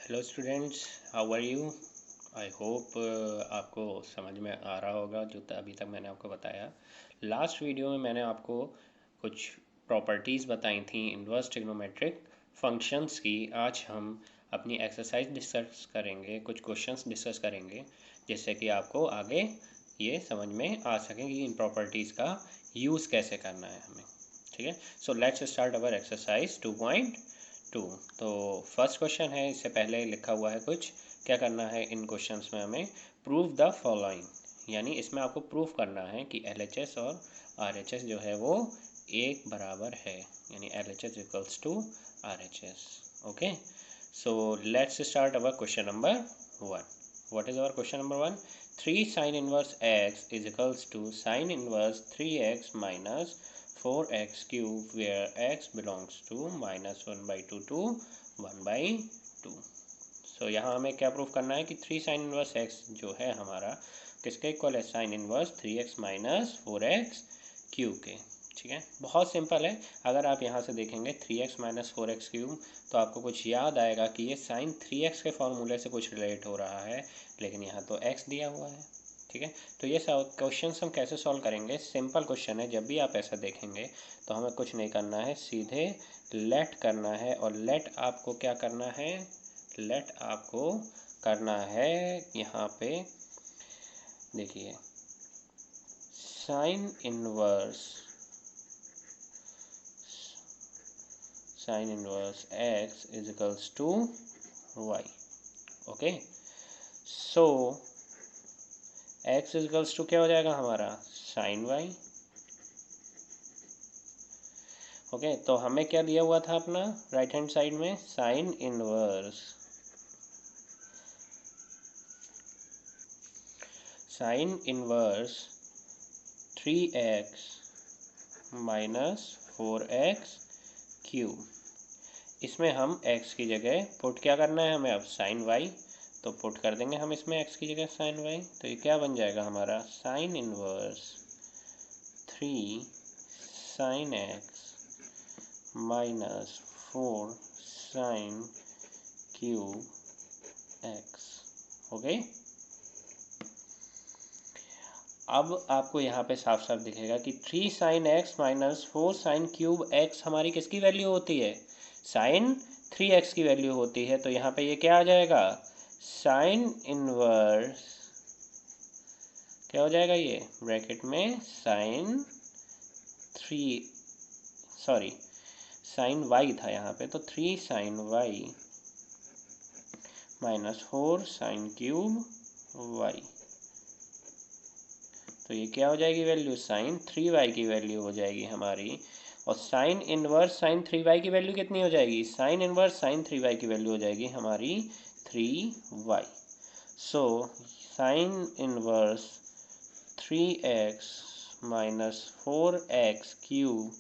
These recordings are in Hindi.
Hello students, how are you. I hope आपको समझ में आ रहा होगा जो अभी तक मैंने आपको बताया। लास्ट वीडियो में मैंने आपको कुछ प्रॉपर्टीज़ बताई थी इन्वर्स ट्रिग्नोमेट्रिक फंक्शंस की। आज हम अपनी एक्सरसाइज डिस्कस करेंगे, कुछ क्वेश्चंस डिस्कस करेंगे जिससे कि आपको आगे ये समझ में आ सके कि इन प्रॉपर्टीज़ का यूज़ कैसे करना है हमें। ठीक है, सो लेट्स स्टार्ट अवर एक्सरसाइज 2.2। तो फर्स्ट क्वेश्चन है, इससे पहले लिखा हुआ है कुछ क्या करना है इन क्वेश्चंस में हमें प्रूव द फॉलोइंग, यानी इसमें आपको प्रूफ करना है कि LHS और RHS जो है वो एक बराबर है, यानी LHS equals to RHS। Okay, so let's start our question number 1। What is our question number 1? 3 sin inverse x is equals to sin inverse 3x minus 4x cube where x belongs to -1/2 to 1/2। सो यहाँ हमें क्या प्रूफ करना है कि 3 sin इनवर्स x जो है हमारा किसके इक्वल है? Sign inverse 3x minus 4x cube के। ठीक है, बहुत सिंपल है। अगर आप यहाँ से देखेंगे 3x माइनस 4x क्यूब तो आपको कुछ याद आएगा कि ये साइन 3x के फॉर्मूले से कुछ रिलेट हो रहा है, लेकिन यहाँ तो x दिया हुआ है। ठीक है, तो ये क्वेश्चन हम कैसे सॉल्व करेंगे? सिंपल क्वेश्चन है। जब भी आप ऐसा देखेंगे तो हमें कुछ नहीं करना है, सीधे लेट करना है। और लेट आपको क्या करना है? लेट आपको करना है यहाँ पे देखिए sine inverse x is equals to y। Okay, so x is equals to क्या हो जाएगा हमारा? Sign y। ओके, तो हमें क्या दिया हुआ था अपना राइट हैंड साइड में? Sign inverse 3x minus 4x cube. इसमें हम x की जगह पुट क्या करना है हमें? अब साइन y, तो पुट कर देंगे हम इसमें x की जगह साइन y। तो ये क्या बन जाएगा हमारा? Sine inverse 3 sine x minus 4 sine cube x। Okay, अब आपको यहाँ पे साफ साफ दिखेगा कि 3 sine x minus 4 sine cube x हमारी किसकी वैल्यू होती है? साइन 3x की वैल्यू होती है। तो यहाँ पे ये क्या आ जाएगा? साइन इनवर्स क्या हो जाएगा? ये ब्रैकेट में साइन y था यहाँ पे, तो 3 sine y minus 4 sine cube y। तो ये क्या हो जाएगी वैल्यू? साइन 3y की वैल्यू हो जाएगी हमारी। और साइन इनवर्स साइन 3y की वैल्यू कितनी हो जाएगी? साइन इनवर्स साइन 3y की वैल्यू हो जाएगी हमारी 3y। So sine inverse 3x minus 4x cube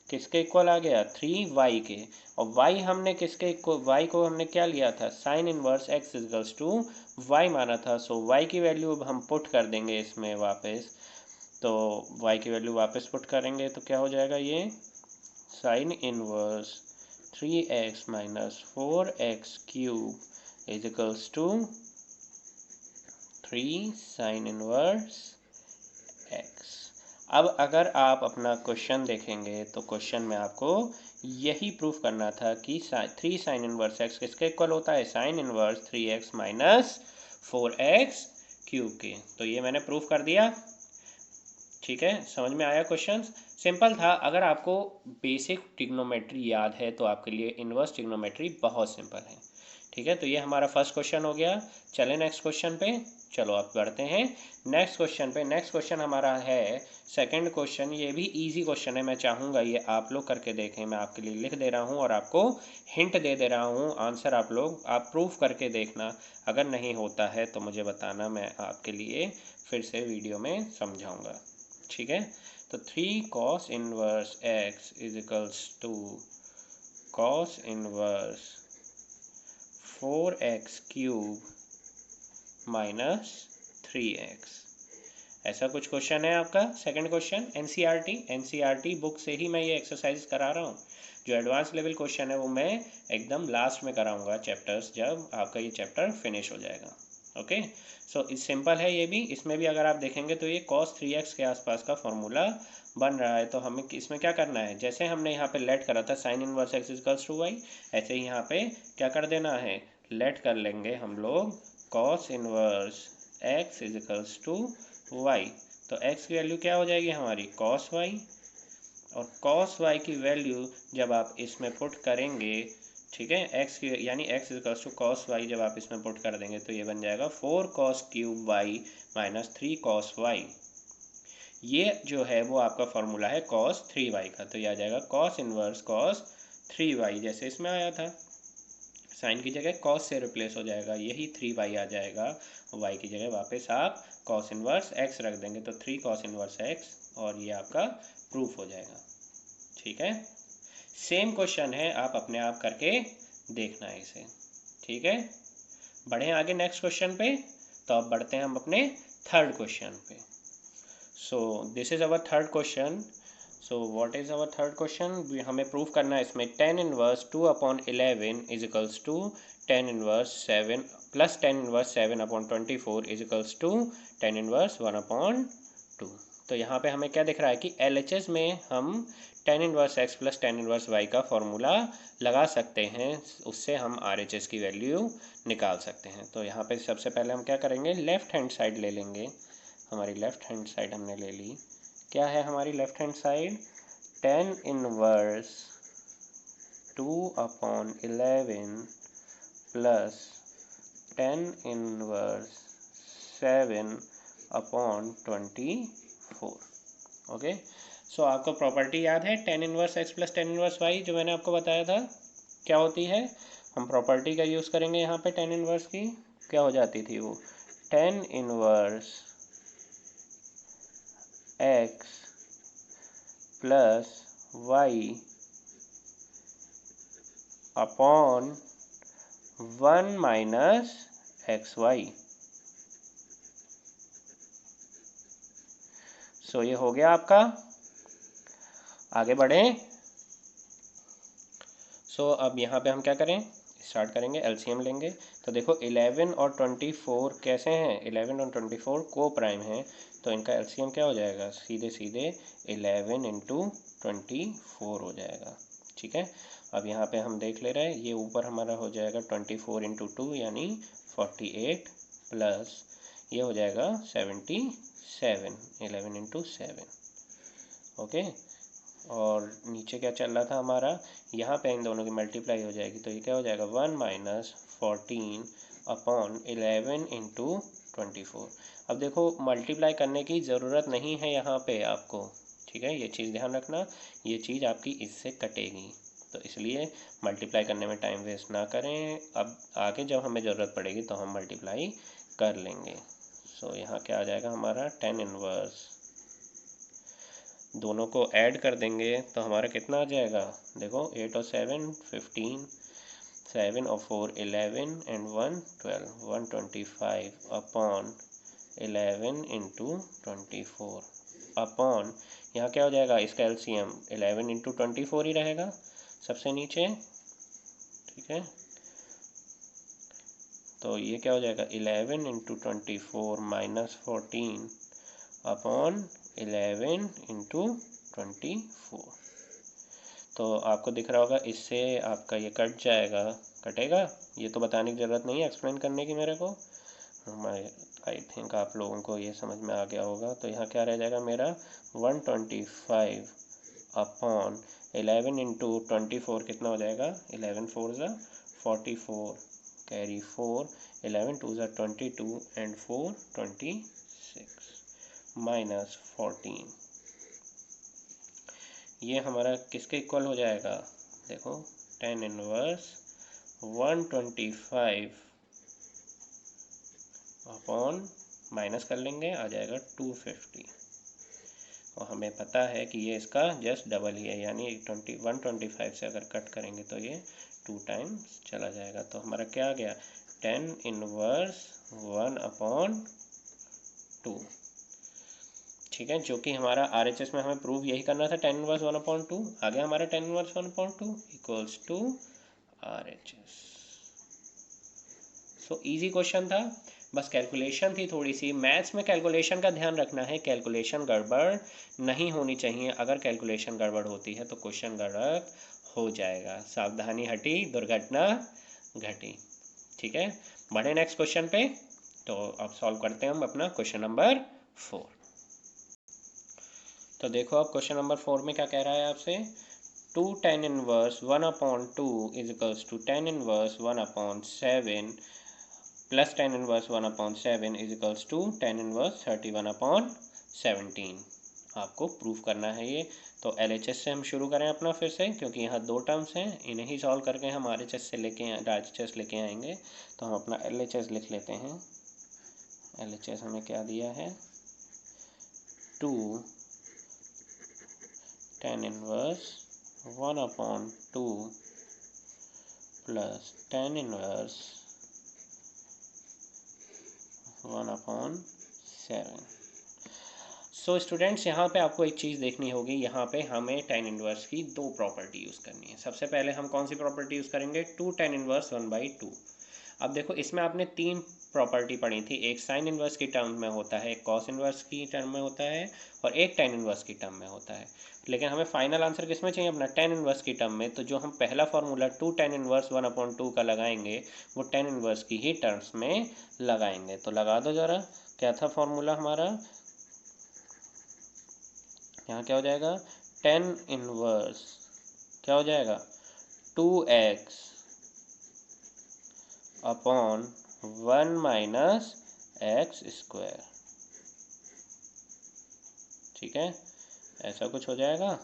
किसके इक्वल आ गया? 3y के। और y हमने किसके y को हमने क्या लिया था? Sine inverse x equals to y माना था। सो y की वैल्यू अब हम पुट कर देंगे इसमें वापस। तो y की वैल्यू वापस पुट करेंगे तो क्या हो जाएगा? ये sine inverse 3x minus 4x cube is equals to 3 sine inverse x। अब अगर आप अपना क्वेश्चन देखेंगे तो क्वेश्चन में आपको यही प्रूफ करना था कि 3 साइन इनवर्स x किसके इक्वल होता है? Sign inverse 3x minus 4x cube के। तो ये मैंने प्रूफ कर दिया। ठीक है, समझ में आया? क्वेश्चन सिंपल था। अगर आपको बेसिक ट्रिग्नोमेट्री याद है तो आपके लिए इनवर्स ट्रिग्नोमेट्री बहुत सिंपल है। ठीक है, तो ये हमारा फर्स्ट क्वेश्चन हो गया। चलें नेक्स्ट क्वेश्चन पे। चलो आप बढ़ते हैं नेक्स्ट क्वेश्चन पे। नेक्स्ट क्वेश्चन हमारा है सेकंड क्वेश्चन। ये भी इजी क्वेश्चन है, मैं चाहूँगा ये आप लोग करके देखें। मैं आपके लिए लिख दे रहा हूँ और आपको हिंट दे दे रहा हूँ। आंसर आप लोग आप प्रूफ करके देखना। अगर नहीं होता है तो मुझे बताना, मैं आपके लिए फिर से वीडियो में समझाऊँगा। ठीक है, तो 3 cos inverse x is equals to cos inverse 4x cube minus 3x। ऐसा कुछ क्वेश्चन है आपका सेकंड क्वेश्चन एनसीईआरटी बुक से ही मैं ये एक्सरसाइज करा रहा हूँ। जो एडवांस लेवल क्वेश्चन है वो मैं एकदम लास्ट में कराऊंगा चैप्टर्स, जब आपका ये चैप्टर फिनिश हो जाएगा। ओके, सो इस सिंपल है ये भी। इसमें भी अगर आप देखेंगे तो ये cos 3x के आसपास का फॉर्मूला बन रहा है। तो हमें इसमें क्या करना है, जैसे हमने यहाँ पे लेट करा था sin inverse x equals to y, ऐसे ही यहाँ पे क्या कर देना है, लेट कर लेंगे हम लोग cos inverse x equals to y. तो x की वैल्यू क्या हो जाएगी हमारी cos y, और cos y की वैल्यू जब आप इसमें पुट करेंगे, ठीक है, x की यानी x equals to cos y जब आप इसमें पुट कर देंगे तो ये बन जाएगा 4 cos cube y minus 3 cos y। ये जो है वो आपका फॉर्मूला है cos 3y का। तो ये आ जाएगा cos इनवर्स cos 3y, जैसे इसमें आया था, साइन की जगह cos से रिप्लेस हो जाएगा, यही 3y आ जाएगा। y की जगह वापस आप cos इनवर्स x रख देंगे तो 3 cos इनवर्स x, और ये आपका प्रूफ हो जाएगा। ठीक है, सेम क्वेश्चन है, आप अपने आप करके देखना है इसे। ठीक है, बढ़े आगे नेक्स्ट क्वेश्चन पे। तो अब बढ़ते हैं हम अपने थर्ड क्वेश्चन पे। So this is our third question. So what is our third question, हमें प्रूव करना है इसमें tan inverse 2/11 is equals to tan inverse 7 plus tan inverse 7/24 is equals to tan inverse 1/2। तो यहाँ पे हमें क्या दिख रहा है कि LHS में हम tan inverse x plus tan inverse y का फॉर्मूला लगा सकते हैं, उससे हम RHS की वैल्यू निकाल सकते हैं। तो यहाँ पे सबसे पहले हम क्या करेंगे, लेफ्ट हैंड साइड ले लेंगे। हमारी लेफ्ट हैंड साइड हमने ले ली। क्या है हमारी left hand side, tan inverse 2/11 plus tan inverse 7/24। Okay, so आपको प्रॉपर्टी याद है tan inverse x plus tan inverse y, जो मैंने आपको बताया था क्या होती है। हम प्रॉपर्टी का यूज़ करेंगे यहाँ पे tan इनवर्स की। क्या हो जाती थी वो, tan inverse x plus y upon 1 minus XY। सो ये हो गया आपका। आगे बढ़ें। सो अब यहाँ पे हम क्या करें, स्टार्ट करेंगे, एलसीएम लेंगे। तो देखो 11 और 24 कैसे हैं, 11 और 24 को प्राइम हैं, तो इनका एलसीएम क्या हो जाएगा, सीधे सीधे 11 इंटू 24 हो जाएगा। ठीक है, अब यहाँ पे हम देख ले रहे हैं, ये ऊपर हमारा हो जाएगा 24 इंटू 2 यानी 48 प्लस ये हो जाएगा 77, 11 इंटू 7। ओके, और नीचे क्या चल रहा था हमारा, यहाँ पे इन दोनों की मल्टीप्लाई हो जाएगी, तो ये क्या हो जाएगा 1 माइनस 14/11 इंटू 24। अब देखो मल्टीप्लाई करने की ज़रूरत नहीं है यहाँ पे आपको, ठीक है, ये चीज़ ध्यान रखना, ये चीज़ आपकी इससे कटेगी, तो इसलिए मल्टीप्लाई करने में टाइम वेस्ट ना करें। अब आगे जब हमें ज़रूरत पड़ेगी तो हम मल्टीप्लाई कर लेंगे। सो यहाँ क्या आ जाएगा हमारा, tan इनवर्स, दोनों को ऐड कर देंगे तो हमारा कितना आ जाएगा, देखो 8 और 7 15, 7 और 4 11 एंड 1 12, 125 अपॉन 11 इंटू 24 अपॉन, यहाँ क्या हो जाएगा, इसका एलसीएम 11 इंटू 24 ही रहेगा सबसे नीचे। ठीक है, तो ये क्या हो जाएगा 11 इंटू 24 माइनस 14 अपॉन 11 इंटू 24। तो आपको दिख रहा होगा, इससे आपका ये कट जाएगा, कटेगा, ये तो बताने की ज़रूरत नहीं है एक्सप्लेन करने की मेरे को, आई थिंक आप लोगों को ये समझ में आ गया होगा। तो यहाँ क्या रह जाएगा मेरा 125 अपॉन 11 इंटू 24 कितना हो जाएगा, 11 4 ज़ा 44 कैरी 4, 11 2 ज़ा 22 एंड 4 26 माइनस 14। ये हमारा किसके इक्वल हो जाएगा, देखो tan इनवर्स 125 अपॉन माइनस कर लेंगे, आ जाएगा 250, और हमें पता है कि ये इसका जस्ट डबल ही है, यानी 125 से अगर कट करेंगे तो ये 2 टाइम्स चला जाएगा। तो हमारा क्या आ गया, tan इनवर्स 1/2। ठीक है, जो कि हमारा RHS में हमें प्रूव यही करना था, tan इनवर्स 1/2 आ गया हमारा, tan inverse 1/2 equals to RHS। So easy question था, बस कैलकुलेशन थी थोड़ी सी। मैथ्स में कैलकुलेशन का ध्यान रखना है, कैलकुलेशन गड़बड़ नहीं होनी चाहिए। अगर कैलकुलेशन गड़बड़ होती है तो क्वेश्चन गलत हो जाएगा। सावधानी हटी दुर्घटना घटी। ठीक है, बढ़े नेक्स्ट क्वेश्चन पे। तो अब सॉल्व करते हैं हम अपना क्वेश्चन नंबर 4। तो देखो अब क्वेश्चन नंबर 4 में क्या कह रहा है आपसे, 2 tan inverse 1/2 is equals to tan inverse 1/7 plus tan inverse 1/7 is equals to tan inverse 31/17। आपको प्रूफ करना है ये। तो LHS से हम शुरू करें अपना फिर से, क्योंकि यहाँ दो टर्म्स हैं, इन्हें ही सॉल्व करके हम RHS से RHS लेके आएंगे। तो हम अपना LHS लिख लेते हैं। LHS हमें क्या दिया है, 2 tan inverse 1/2 plus tan inverse 1/7। So students, यहाँ पे आपको एक चीज़ देखनी होगी, यहाँ पे हमें tan इनवर्स की दो प्रॉपर्टी यूज़ करनी है। सबसे पहले हम कौन सी प्रॉपर्टी यूज़ करेंगे, 2 tan इनवर्स 1/2। अब देखो इसमें आपने तीन प्रॉपर्टी पढ़ी थी, एक साइन इनवर्स की टर्म में होता है, एक कॉस इनवर्स की टर्म में होता है, और एक tan इनवर्स की टर्म में होता है। लेकिन हमें फाइनल आंसर किस में चाहिए, अपना tan इनवर्स की टर्म में। तो जो हम पहला फॉर्मूला 2 tan इनवर्स 1/2 का लगाएंगे, वो tan इनवर्स की ही टर्म्स में लगाएंगे। तो लगा दो ज़रा, क्या था फॉर्मूला हमारा, यहाँ क्या हो जाएगा, tan इनवर्स क्या हो जाएगा, 2x upon 1 minus x square. ठीक है, ऐसा कुछ हो जाएगा,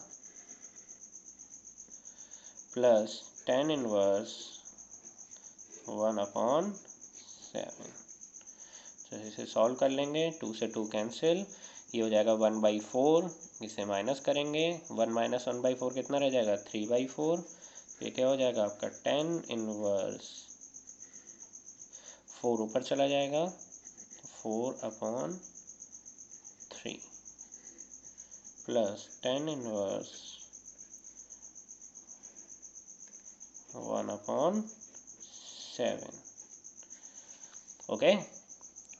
प्लस tan इनवर्स 1/7। तो इसे सॉल्व कर लेंगे, 2 से 2 कैंसिल, ये हो जाएगा 1/4। इसे माइनस करेंगे, 1 माइनस 1/4 कितना रह जाएगा, 3/4। ये क्या हो जाएगा आपका, tan इनवर्स 4 ऊपर चला जाएगा, 4/3 प्लस tan इनवर्स 1/7। ओके,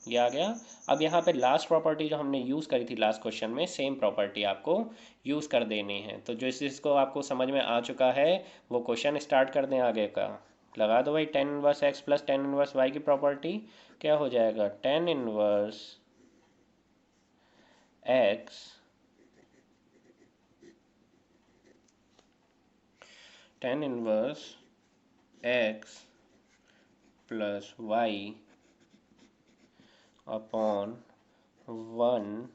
ये आ गया। अब यहाँ पे लास्ट प्रॉपर्टी जो हमने यूज़ करी थी लास्ट क्वेश्चन में, सेम प्रॉपर्टी आपको यूज़ कर देनी है। तो जो इसको आपको समझ में आ चुका है वो क्वेश्चन स्टार्ट कर दें आगे का। लगा दो भाई, tan inverse x plus tan inverse y की प्रॉपर्टी क्या हो जाएगा, tan inverse x tan inverse x plus y upon 1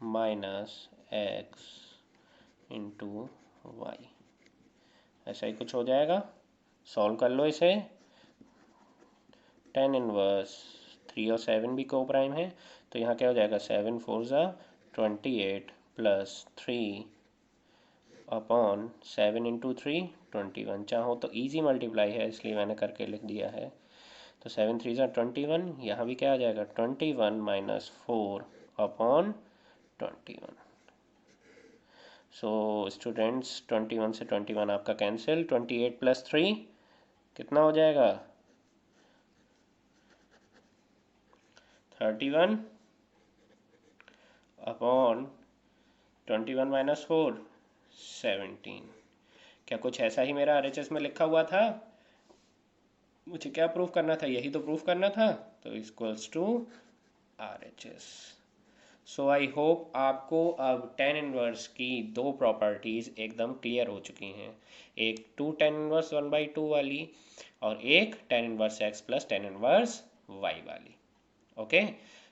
minus x into y, ऐसा ही कुछ हो जाएगा। सॉल्व कर लो इसे, tan इनवर्स 3 और 7 भी को प्राइम है, तो यहाँ क्या हो जाएगा, 7 4 ज़ा 28 प्लस 3 अपॉन 7 इंटू 3 21। चाहो तो इजी मल्टीप्लाई है इसलिए मैंने करके लिख दिया है। तो 7 3 ज़ा 21, यहाँ भी क्या आ जाएगा, 21 माइनस 4 अपॉन 21। सो स्टूडेंट्स, 21 से 21 आपका कैंसिल, 28 प्लस 3 कितना हो जाएगा, 31 अपॉन 21 माइनस 4 17। क्या कुछ ऐसा ही मेरा RHS में लिखा हुआ था, मुझे क्या प्रूफ करना था, यही तो प्रूफ करना था। तो equals to RHS। So I hope आपको अब tan इनवर्स की दो प्रॉपर्टीज़ एकदम क्लियर हो चुकी हैं, एक 2 tan इनवर्स 1/2 वाली और एक tan inverse x plus tan inverse y वाली। ओके,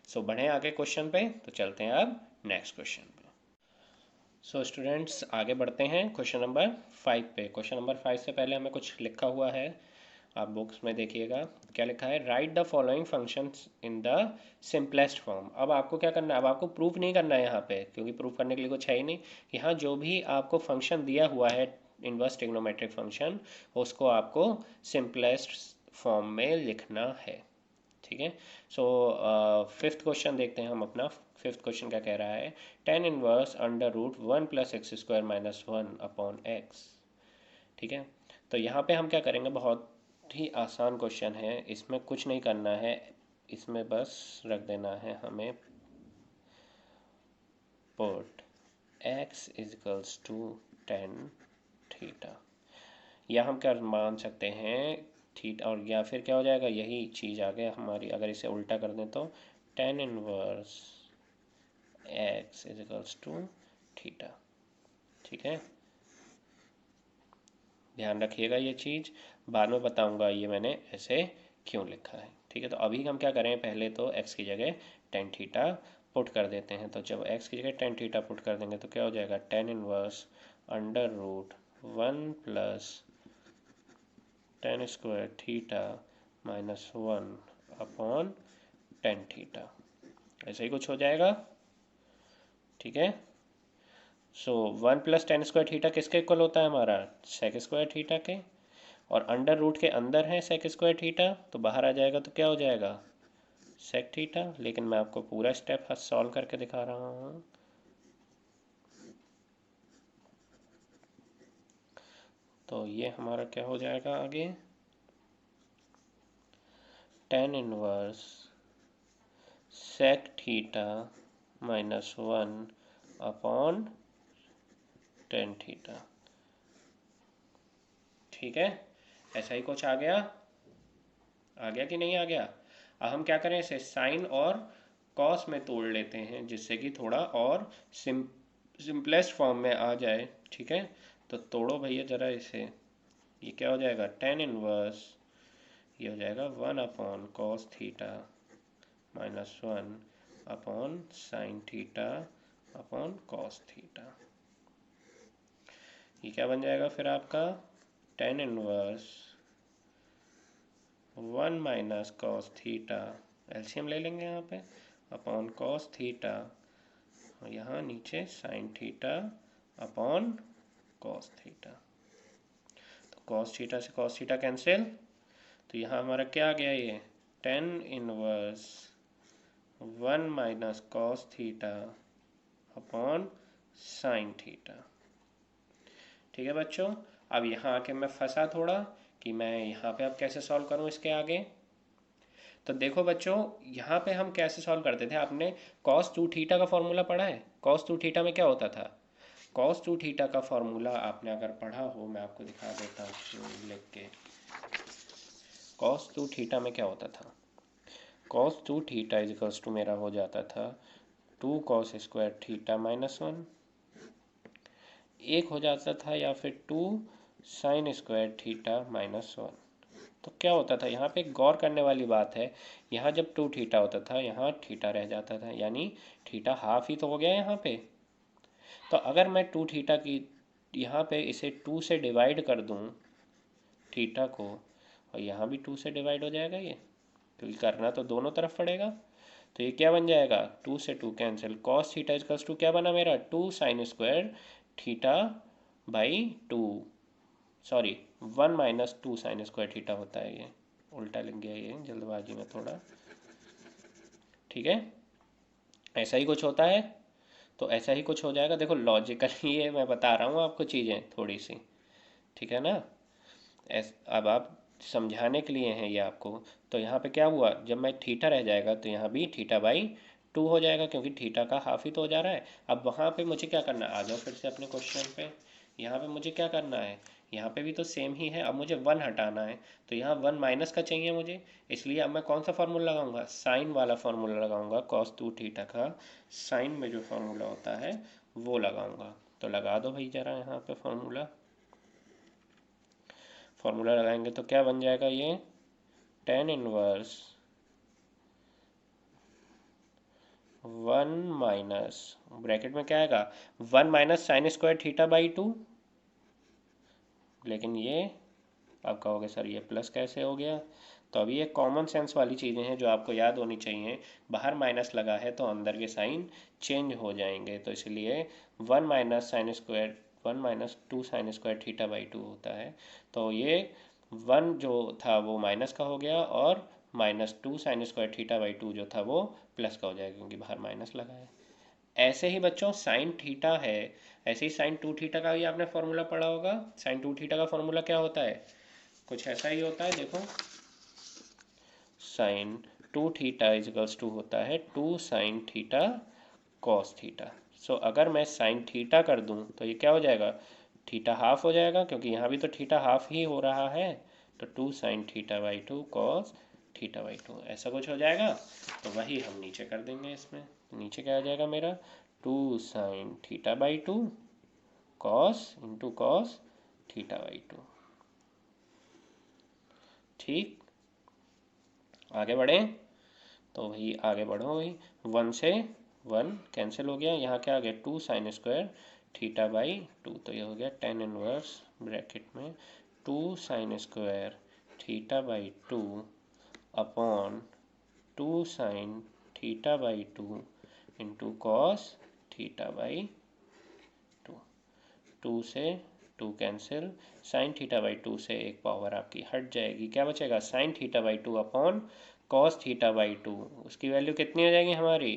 सो बढ़ें आगे क्वेश्चन पे, तो चलते हैं अब नेक्स्ट क्वेश्चन पे। सो स्टूडेंट्स आगे बढ़ते हैं क्वेश्चन नंबर 5 पे। क्वेश्चन नंबर 5 से पहले हमें कुछ लिखा हुआ है, आप बुक्स में देखिएगा क्या लिखा है, right the following functions in the simplest form. अब आपको क्या करना है, अब आपको प्रूफ नहीं करना है यहाँ पे, क्योंकि प्रूफ करने के लिए कुछ है ही नहीं। यहाँ जो भी आपको फंक्शन दिया हुआ है इनवर्स ट्रिग्नोमेट्रिक फंक्शन, उसको आपको सिंपलेस्ट फॉर्म में लिखना है। ठीक है, सो फिफ्थ क्वेश्चन देखते हैं हम अपना। फिफ्थ क्वेश्चन क्या कह रहा है, tan inverse under root 1 plus x square minus 1 upon x. ठीक है, तो यहाँ पे हम क्या करेंगे, बहुत ही आसान क्वेश्चन है, इसमें कुछ नहीं करना है, इसमें बस रख देना है हमें put x equals to tan theta, या हम क्या मान सकते हैं थीटा, और या फिर क्या हो जाएगा, यही चीज़ आ गया हमारी, अगर इसे उल्टा कर दें तो tan inverse x equals to theta. ठीक है, ध्यान रखिएगा ये चीज़, बाद में बताऊंगा ये मैंने ऐसे क्यों लिखा है। ठीक है, तो अभी हम क्या करें, पहले तो x की जगह tan थीटा पुट कर देते हैं। तो जब x की जगह tan थीटा पुट कर देंगे तो क्या हो जाएगा, tan inverse under root 1 plus tan square theta minus 1 upon tan theta, ऐसा ही कुछ हो जाएगा। ठीक है, so 1 plus tan square theta किसके इक्वल होता है हमारा, सेक स्क्वायर थीटा के, और अंडर रूट के अंदर है सेक स्क्वायर थीटा, तो बाहर आ जाएगा तो क्या हो जाएगा, सेक थीटा। लेकिन मैं आपको पूरा स्टेप सॉल्व करके दिखा रहा हूँ। तो ये हमारा क्या हो जाएगा आगे, tan inverse sec theta minus 1 upon tan theta. ठीक है, ऐसा ही कुछ आ गया कि नहीं आ गया। अब हम क्या करें, इसे साइन और कॉस में तोड़ लेते हैं, जिससे कि थोड़ा और सिंपलेस्ट फॉर्म में आ जाए। ठीक है, तो तोड़ो भैया ज़रा इसे, ये क्या हो जाएगा, tan इनवर्स, ये हो जाएगा 1 upon cos theta minus 1 upon sine theta upon cos theta. ये क्या बन जाएगा फिर आपका, tan inverse 1 minus cos theta, LCM ले लेंगे यहाँ पे, अपॉन कॉस थीटा, और यहाँ नीचे sine theta upon cos theta. तो कॉस थीटा से कॉस थीटा कैंसिल, तो यहाँ हमारा क्या आ गया, ये tan inverse 1 minus cos theta upon sine theta. ठीक है बच्चों, अब यहाँ आके मैं फंसा थोड़ा कि मैं यहाँ पे अब कैसे सॉल्व करूँ इसके आगे। तो देखो बच्चों, यहाँ पे हम कैसे सॉल्व करते थे, आपने cos 2 थीटा का फॉर्मूला पढ़ा है, cos 2 थीटा में क्या होता था, cos 2 थीटा का फॉर्मूला आपने अगर पढ़ा हो, मैं आपको दिखा देता हूँ लिख के। cos 2 थीटा में क्या होता था, cos 2 थीटा इजिकल्स टू मेरा हो जाता था 2 cos स्क्वायर थीटा माइनस 1, एक हो जाता था, या फिर 2 साइन स्क्वायर थीटा माइनस 1। तो क्या होता था, यहाँ पे गौर करने वाली बात है, यहाँ जब 2 थीटा होता था, यहाँ थीटा रह जाता था, यानी थीटा हाफ ही तो हो गया यहाँ पे। तो अगर मैं 2 थीटा की यहाँ पे इसे 2 से डिवाइड कर दूँ थीटा को, और यहाँ भी 2 से डिवाइड हो जाएगा ये, क्योंकि करना तो दोनों तरफ पड़ेगा। तो ये क्या बन जाएगा, 2 से 2 cancel, cos theta equals to क्या बना मेरा, 2 sine square theta by 2, sorry 1 minus 2 sine square theta होता है, ये उल्टा लग गया ये जल्दबाजी में थोड़ा। ठीक है, ऐसा ही कुछ होता है, तो ऐसा ही कुछ हो जाएगा। देखो लॉजिकली ये मैं बता रहा हूँ आपको चीज़ें थोड़ी सी, ठीक है ना, अब आप समझाने के लिए हैं ये आपको। तो यहाँ पे क्या हुआ, जब मैं थीटा रह जाएगा तो यहाँ भी थीटा बाई 2 हो जाएगा, क्योंकि थीटा का हाफ ही तो हो जा रहा है। अब वहाँ पे मुझे क्या करना है, आ जाओ फिर से अपने क्वेश्चन पे, यहाँ पे मुझे क्या करना है, यहाँ पे भी तो सेम ही है, अब मुझे 1 हटाना है, तो यहाँ 1 माइनस का चाहिए मुझे, इसलिए अब मैं कौन सा फार्मूला लगाऊंगा, साइन वाला फार्मूला लगाऊंगा, कॉस 2 थीटा का साइन में जो फार्मूला होता है वो लगाऊंगा। तो लगा दो भाई ज़रा यहाँ पे फार्मूला लगाएंगे तो क्या बन जाएगा, ये tan इनवर्स 1 माइनस, ब्रैकेट में क्या आएगा, 1 minus sign square theta by 2, लेकिन ये आप कहोगे सर ये प्लस कैसे हो गया। तो अभी ये कॉमन सेंस वाली चीज़ें हैं जो आपको याद होनी चाहिए, बाहर माइनस लगा है तो अंदर के साइन चेंज हो जाएंगे, तो इसलिए 1 minus sine square 1 minus 2 sine square theta by 2 होता है। तो ये 1 जो था वो माइनस का हो गया और -2 साइन स्क्वायर थीटा बाई 2 जो था वो प्लस का हो जाएगा क्योंकि बाहर माइनस लगा है। ऐसे ही बच्चों साइन थीटा है, ऐसे ही साइन 2 थीटा का भी आपने फॉर्मूला पढ़ा होगा। साइन 2 थीटा का फॉर्मूला क्या होता है? कुछ ऐसा ही होता है, देखो साइन 2 थीटा इजिकल्स टू होता है 2 साइन थीटा कॉस थीटा। सो अगर मैं साइन थीटा कर दूं तो ये क्या हो जाएगा? थीटा हाफ हो जाएगा क्योंकि यहाँ भी तो थीटा हाफ ही हो रहा है, तो 2 sine theta by 2 cos theta by 2 ऐसा कुछ हो जाएगा। तो वही हम नीचे कर देंगे इसमें। नीचे क्या आ जाएगा मेरा? 2 sine theta by 2 cos into cos theta by 2। ठीक, आगे बढ़ें। तो वही आगे बढ़ो, वही 1 से 1 कैंसिल हो गया, यहाँ क्या आ गया? 2 साइन स्क्वायर थीटा बाई 2, तो ये हो गया टेन इनवर्स ब्रैकेट में 2 sine square theta by 2 upon 2 sine theta by 2 into cos theta by 2। 2 से 2 कैंसिल, साइन थीटा बाई 2 से एक पावर आपकी हट जाएगी, क्या बचेगा? Sine theta by 2 upon cos theta by 2। उसकी वैल्यू कितनी हो जाएगी हमारी?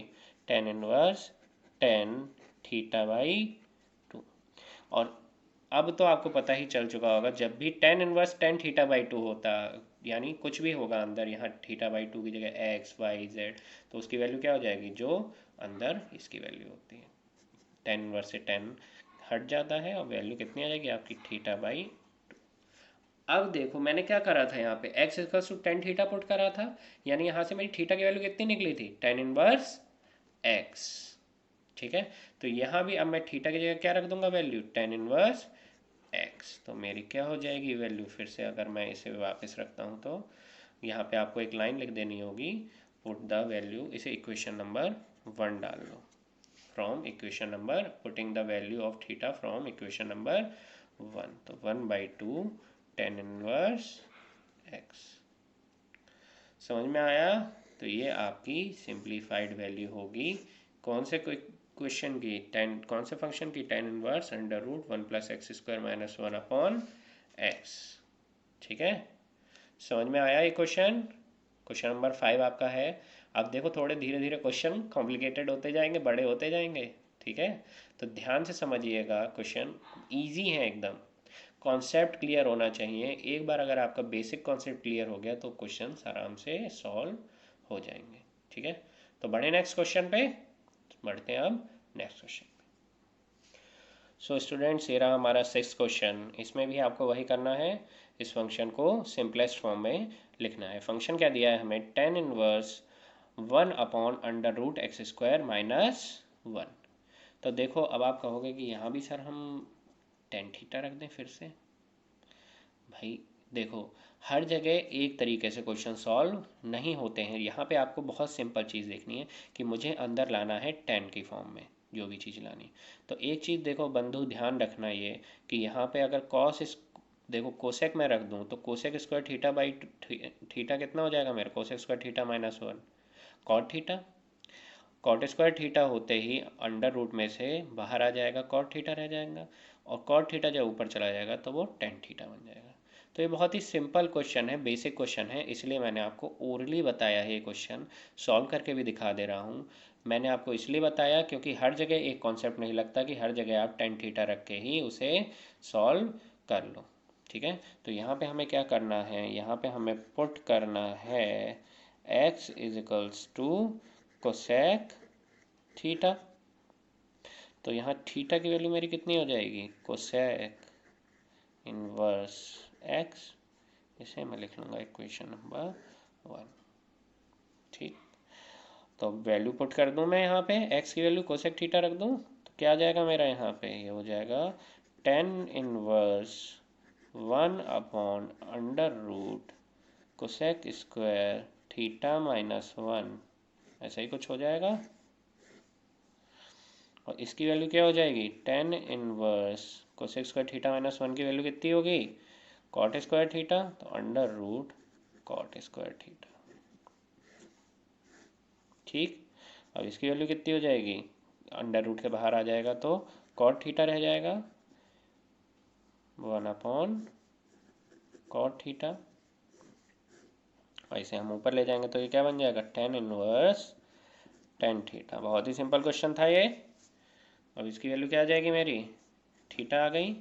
Tan inverse tan theta by 2। और अब तो आपको पता ही चल चुका होगा, जब भी tan inverse tan theta by 2 होता, यानी कुछ भी होगा अंदर, यहाँ थीटा बाई 2 की जगह एक्स वाई जेड, तो उसकी वैल्यू क्या हो जाएगी? जो अंदर इसकी वैल्यू होती है, टेन इनवर्स से टेन हट जाता है और वैल्यू कितनी आ जाएगी आपकी? Theta by 2। अब देखो मैंने क्या करा था, यहाँ पे x equals to tan theta put करा था, यानी यहाँ से मेरी थीटा की वैल्यू कितनी निकली थी? Tan inverse x. ठीक है, तो यहाँ भी अब मैं थीटा की जगह क्या रख दूंगा? Value tan inverse x. तो मेरी क्या हो जाएगी वैल्यू? फिर से अगर मैं इसे वापस रखता हूँ तो यहाँ पे आपको एक लाइन लिख देनी होगी, पुट द वैल्यू, इसे इक्वेशन नंबर 1 डाल लो। From equation number, putting the value of theta from equation number 1, तो 1/2 टेन इनवर्स एक्स। समझ में आया? तो ये आपकी सिंप्लीफाइड वैल्यू होगी कौन से क्वेश्चन की? टेन, कौन से फंक्शन की? Tan inverse under root 1 plus x square minus 1 upon x. ठीक है, समझ में आया ये क्वेश्चन? क्वेश्चन नंबर 5 आपका है। अब देखो थोड़े धीरे धीरे क्वेश्चन कॉम्प्लिकेटेड होते जाएंगे, बड़े होते जाएंगे। ठीक है, तो ध्यान से समझिएगा, क्वेश्चन इजी है एकदम, कॉन्सेप्ट क्लियर होना चाहिए। एक बार अगर आपका बेसिक कॉन्सेप्ट क्लियर हो गया तो क्वेश्चन आराम से सॉल्व हो जाएंगे। ठीक है, तो बढ़े नेक्स्ट क्वेश्चन पे, बढ़ते हैं अब नेक्स्ट क्वेश्चन। सो स्टूडेंट्स, ये रहा हमारा 6th क्वेश्चन। इसमें भी आपको वही करना है, इस फंक्शन को सिंपलेस्ट फॉर्म में लिखना है। फंक्शन क्या दिया है हमें? Tan inverse 1 upon under root x square minus 1। तो देखो अब आप कहोगे कि यहाँ भी सर हम टेन थीटा रख दें फिर से। भाई देखो, हर जगह एक तरीके से क्वेश्चन सॉल्व नहीं होते हैं। यहाँ पे आपको बहुत सिंपल चीज़ देखनी है कि मुझे अंदर लाना है टेन की फॉर्म में जो भी चीज़ लानी। तो एक चीज़ देखो बंधु, ध्यान रखना ये कि यहाँ पे अगर कॉस इस, देखो कोसेक मैं रख दूँ तो cosec square theta by theta कितना हो जाएगा मेरा? Cosec square theta minus 1 cot theta. Cot square theta होते ही अंडर रूट में से बाहर आ जाएगा, कॉट थीटा रह जाएगा, और कॉट थीटा जब ऊपर चला जाएगा तो वो टेन थीटा बन जाएगा। तो ये बहुत ही सिंपल क्वेश्चन है, बेसिक क्वेश्चन है, इसलिए मैंने आपको ओरली बताया है। ये क्वेश्चन सॉल्व करके भी दिखा दे रहा हूँ। मैंने आपको इसलिए बताया क्योंकि हर जगह एक कॉन्सेप्ट नहीं लगता कि हर जगह आप टेन थीटा रख के ही उसे सॉल्व कर लो। ठीक है, तो यहाँ पे हमें क्या करना है? यहाँ पे हमें पुट करना है x is equals to cosec theta. तो यहाँ थीटा की वैल्यू मेरी कितनी हो जाएगी? Cosec inverse x. इसे मैं लिख लूँगा इक्वेशन नंबर 1। ठीक, तो वैल्यू पुट कर दूँ मैं यहाँ पे, एक्स की वैल्यू कोसेक थीटा रख दूँ तो क्या आ जाएगा मेरा? यहाँ पे ये हो जाएगा tan inverse 1 upon under root cosec square theta minus 1, ऐसा ही कुछ हो जाएगा। और इसकी वैल्यू क्या हो जाएगी? Tan inverse cosec square theta minus 1 की वैल्यू कितनी होगी? कॉट स्क्वायर थीटा, तो under root cot square theta. ठीक, अब इसकी वैल्यू कितनी हो जाएगी? अंडर रूट के बाहर आ जाएगा तो कॉट थीटा रह जाएगा 1 अपॉन कॉट थीटा, और इसे हम ऊपर ले जाएंगे तो ये क्या बन जाएगा, टेन इनवर्स टेन थीटा। बहुत ही सिंपल क्वेश्चन था ये। अब इसकी वैल्यू क्या आ जाएगी मेरी, थीटा आ गई।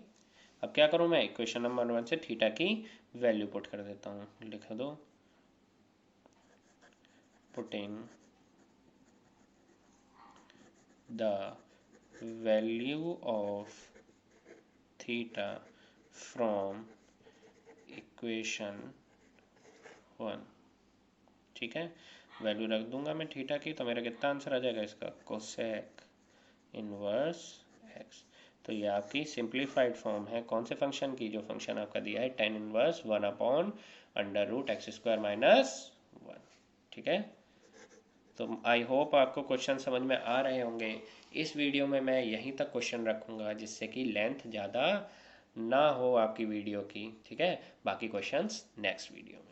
अब क्या करूँ मैं, इक्वेशन नंबर 1 से थीटा की वैल्यू पुट कर देता हूँ, लिख दो putting the value of theta from equation 1। ठीक है, वैल्यू रख दूंगा मैं थीटा की, तो मेरा कितना आंसर आ जाएगा इसका, कोसेक इनवर्स एक्स। तो ये आपकी सिंप्लीफाइड फॉर्म है कौन से फंक्शन की, जो फंक्शन आपका दिया है टेन इनवर्स 1/√x² - 1। ठीक है, तो आई होप आपको क्वेश्चन समझ में आ रहे होंगे। इस वीडियो में मैं यहीं तक क्वेश्चन रखूँगा जिससे कि लेंथ ज़्यादा ना हो आपकी वीडियो की। ठीक है, बाकी क्वेश्चंस नेक्स्ट वीडियो में।